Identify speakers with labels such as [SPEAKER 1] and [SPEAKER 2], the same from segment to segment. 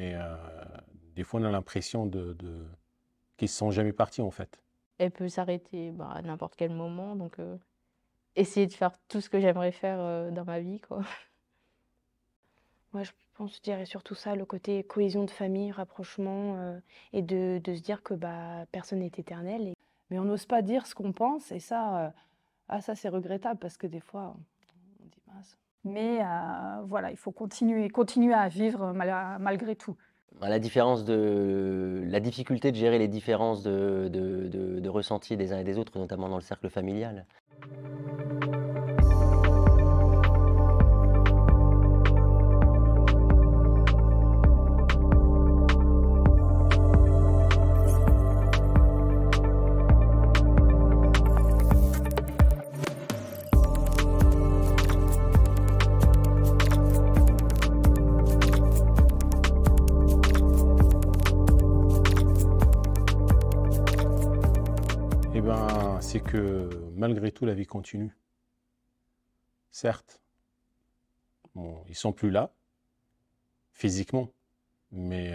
[SPEAKER 1] Et des fois, on a l'impression qu'ils ne sont jamais partis, en fait.
[SPEAKER 2] Elle peut s'arrêter, à n'importe quel moment, donc essayer de faire tout ce que j'aimerais faire, dans ma vie, quoi.
[SPEAKER 3] Moi, je dirais surtout ça, le côté cohésion de famille, rapprochement, et de se dire que, personne n'est éternel et
[SPEAKER 4] Mais on n'ose pas dire ce qu'on pense et ça, ça c'est regrettable parce que des fois, on dit: «Mince».
[SPEAKER 5] Mais voilà, il faut continuer à vivre malgré tout.
[SPEAKER 6] La difficulté de gérer les différences de ressenti des uns et des autres, notamment dans le cercle familial.
[SPEAKER 1] Eh ben, c'est que malgré tout, la vie continue. Certes, bon, ils sont plus là, physiquement, mais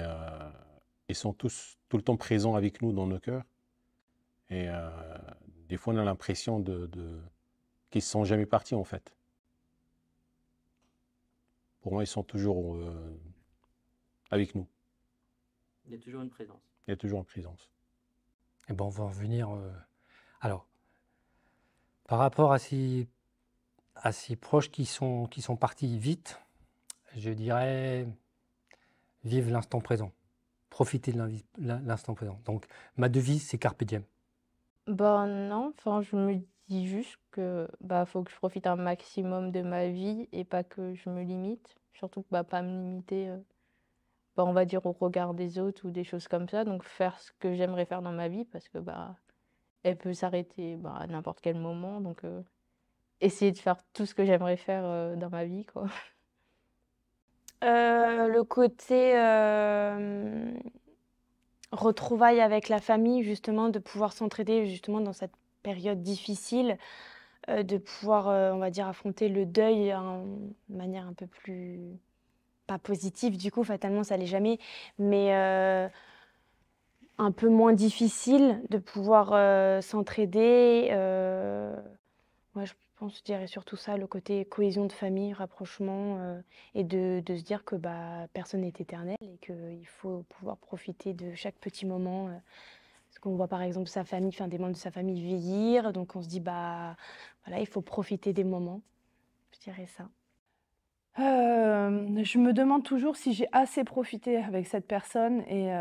[SPEAKER 1] ils sont tous tout le temps présents avec nous dans nos cœurs. Et des fois, on a l'impression qu'ils ne sont jamais partis, en fait. Pour moi, ils sont toujours avec nous.
[SPEAKER 6] Il y a toujours une présence.
[SPEAKER 1] Il y a toujours une présence.
[SPEAKER 7] Eh ben, on va en venir. Alors, par rapport à ces proches qui sont partis vite, je dirais vive l'instant présent. Profiter de l'instant présent. Donc, ma devise, c'est carpe diem.
[SPEAKER 2] Non, enfin, je me dis juste que, faut que je profite un maximum de ma vie et pas que je me limite. Surtout que, pas me limiter, on va dire au regard des autres ou des choses comme ça. Donc faire ce que j'aimerais faire dans ma vie parce que, elle peut s'arrêter, à n'importe quel moment. Donc essayer de faire tout ce que j'aimerais faire, dans ma vie, quoi.
[SPEAKER 3] le côté, retrouvailles avec la famille, justement, de pouvoir s'entraider, justement, dans cette période difficile, de pouvoir, on va dire, affronter le deuil de manière un peu plus pas positive, du coup, fatalement, ça l'est jamais, mais un peu moins difficile de pouvoir, s'entraider, moi, je dirais surtout ça, le côté cohésion de famille, rapprochement, et de se dire que, personne n'est éternel et qu'il faut pouvoir profiter de chaque petit moment, parce qu'on voit, par exemple, sa famille, enfin, des membres de sa famille vieillir, donc on se dit: voilà, il faut profiter des moments. Je dirais ça.
[SPEAKER 4] Je me demande toujours si j'ai assez profité avec cette personne et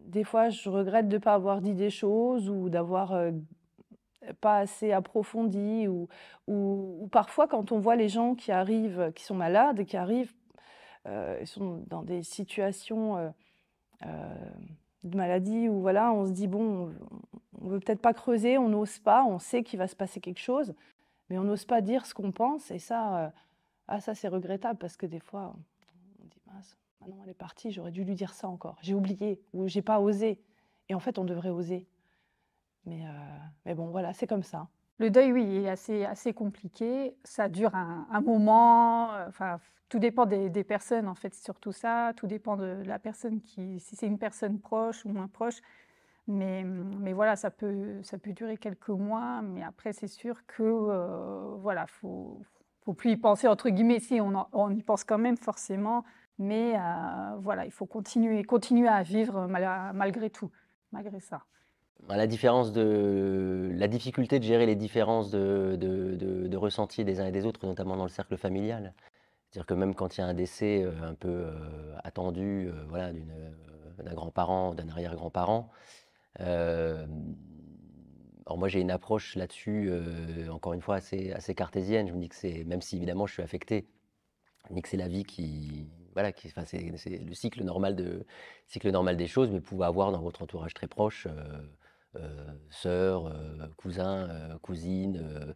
[SPEAKER 4] des fois, je regrette de ne pas avoir dit des choses ou d'avoir, pas assez approfondi ou parfois quand on voit les gens qui arrivent, qui sont malades, qui arrivent, ils sont dans des situations, de maladie où voilà, on se dit: «Bon, on veut peut-être pas creuser, on n'ose pas, on sait qu'il va se passer quelque chose, mais on n'ose pas dire ce qu'on pense» et ça, ça c'est regrettable parce que des fois, on dit: «Mince, maintenant elle est partie, j'aurais dû lui dire ça encore. J'ai oublié ou j'ai pas osé» et en fait, on devrait oser. Mais bon, voilà, c'est comme ça.
[SPEAKER 5] Le deuil, oui, est assez compliqué. Ça dure un moment, enfin, tout dépend des personnes, en fait, surtout ça. Tout dépend de la personne si c'est une personne proche ou moins proche. Mais voilà, ça peut durer quelques mois, mais après, c'est sûr que, voilà, faut plus y penser, entre guillemets. Si, on y pense quand même, forcément, mais voilà, il faut continuer à vivre malgré tout, malgré ça.
[SPEAKER 6] La difficulté de gérer les différences de ressenti des uns et des autres, notamment dans le cercle familial. C'est-à-dire que même quand il y a un décès un peu attendu, voilà, d'un grand-parent, d'un arrière-grand-parent, alors moi j'ai une approche là-dessus, encore une fois, assez cartésienne. Je me dis que c'est, même si évidemment je suis affecté, je me dis que c'est la vie voilà, enfin, c'est le cycle normal des choses, mais vous pouvez avoir dans votre entourage très proche, sœurs, cousins, cousines,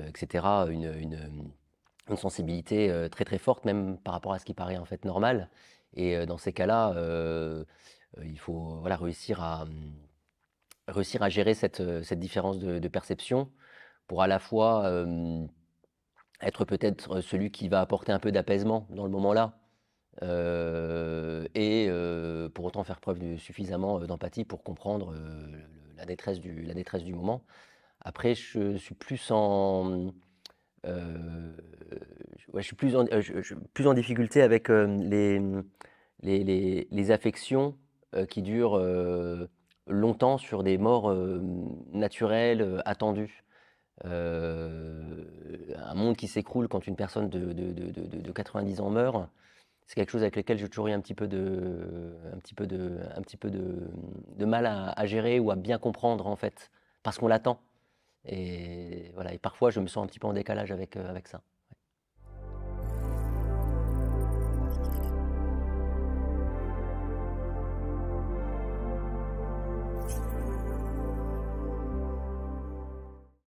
[SPEAKER 6] etc., une sensibilité très très forte, même par rapport à ce qui paraît en fait normal. Et dans ces cas-là, il faut voilà, réussir à gérer cette différence de perception pour à la fois être peut-être celui qui va apporter un peu d'apaisement dans le moment-là, et pourtant faire preuve suffisamment d'empathie pour comprendre la détresse du moment. Après, je suis plus en, ouais, je suis plus en difficulté avec les affections qui durent longtemps sur des morts naturelles, attendues. Un monde qui s'écroule quand une personne de 90 ans meurt, c'est quelque chose avec lequel j'ai toujours eu un petit peu de mal à gérer ou à bien comprendre en fait, parce qu'on l'attend. Et voilà, et parfois je me sens un petit peu en décalage avec ça.